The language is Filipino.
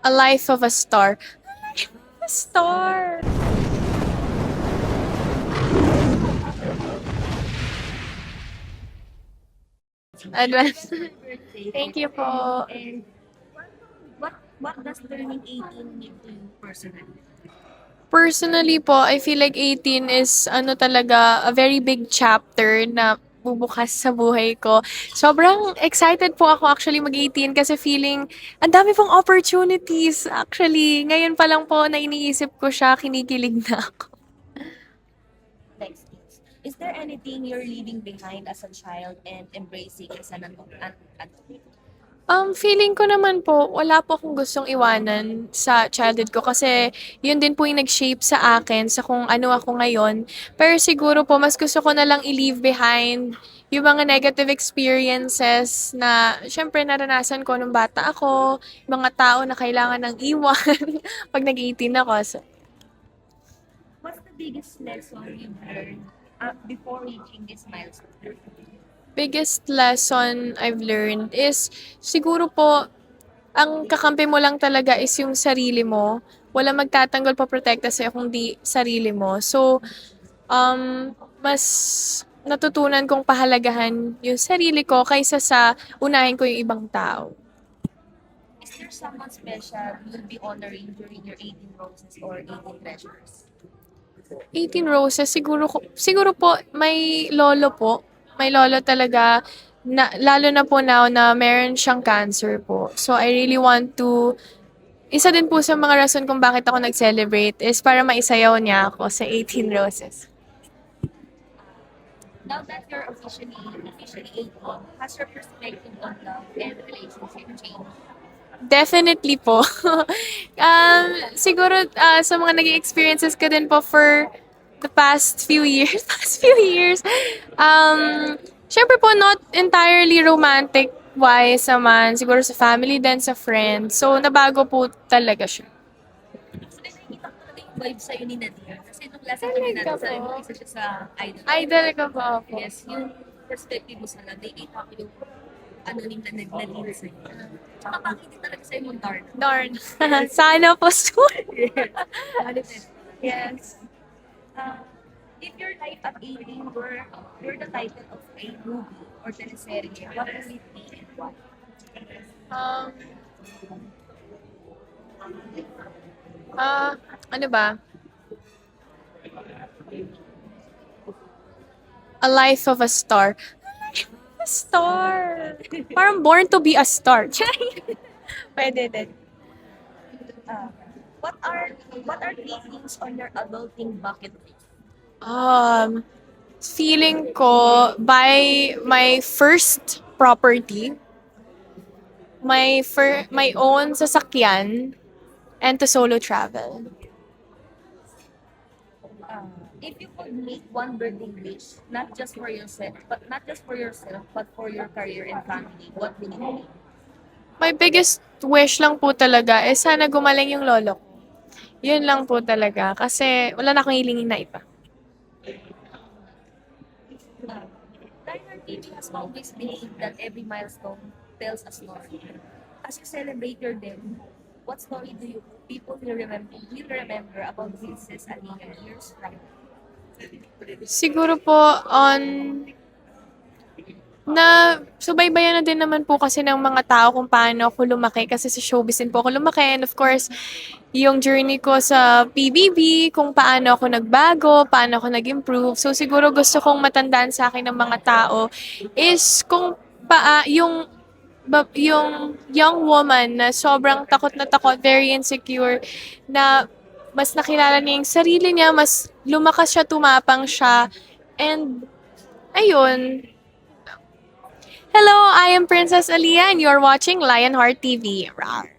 A life of a star. A star! Advance. Birthday. Thank you po. And what does turning 18 mean to you personally? Personally po, I feel like 18 is ano talaga, a very big chapter na bubukas sa buhay ko. Sobrang excited po ako actually mag-18 kasi feeling ang dami pong opportunities. Actually, ngayon pa lang po na iniisip ko siya, kinikilig na ako. Next is there anything you're leaving behind as a child and embracing as an adult? Feeling ko naman po, wala po akong gustong iwanan sa childhood ko kasi yun din po yung nag-shape sa akin sa kung ano ako ngayon. Pero siguro po, mas gusto ko na lang i-leave behind yung mga negative experiences na syempre naranasan ko nung bata ako, mga tao na kailangan ng iwan pag nag-18 ako. So, What's the biggest lesson you've learned before reaching this milestone? biggest lesson I've learned is siguro po ang kakampi mo lang talaga is yung sarili mo. Walang magtatanggol pa protekta sa'yo kung di sarili mo. So, mas natutunan kong pahalagahan yung sarili ko kaysa sa unahin ko yung ibang tao. Is there someone special you'll be honoring during your 18 roses or 18 treasures? 18 Roses, siguro po, may lolo po. May lolo talaga, na, lalo na po now na meron siyang cancer po. So, I really want to isa din po sa mga rason kung bakit ako nag-celebrate is para maisayaw niya ako sa 18 Roses. Now that you're officially 18, has your perspective on love and relationship changed? Definitely po. Siguro sa mga naging experiences ko din po for the past few years, syempre po not entirely romantic wise naman, siguro sa family din, sa friends. So, nabago po talaga siya. So, nakikita ko talaga yung vibe sa'yo ni Nadia. Kasi nung last time natin Talaga sabi mo, po. isa siya sa idol. Idol ko po ako. Yes, yung perspective mo sa love, nakikita ko yung anonym na nag-lead sa'yo. Tsaka bakit din talaga sa'yo mong darn. Darn. Sana po soon. Yes. Uh, if your life at 18 were the title of a movie or teleserye, what would it be and why? Um, ano ba? A life of a star. A star. Parang born to be a star. Pwede din. Uh, what are three things on your adulting bucket list? Um, Feeling ko buy my first property, my own sasakyan, and to solo travel. Uh, if you could make one birthday wish, not just for yourself, but for your career and family, what would it be? My biggest wish lang po talaga is sana gumaling yung lolo ko. Yun lang po talaga. Kasi wala na akong hilingin na iba. Diner TV has always believed that every milestone tells a story. As you celebrate your day, what story do you people will remember about Princess Aliyah years from now? Siguro po on na subaybayan na din naman po kasi ng mga tao kung paano ako lumaki kasi sa showbiz din po ako lumaki and of course yung journey ko sa PBB, kung paano ako nagbago, paano ako nag-improve. So siguro gusto kong matandaan sa akin ng mga tao is kung yung young woman na sobrang takot na takot, very insecure, na mas nakilala niya yung sarili niya, mas lumakas siya, tumapang siya, and ayun. Hello, I am Princess Aliyah and you're watching Lionheart TV. Rawr.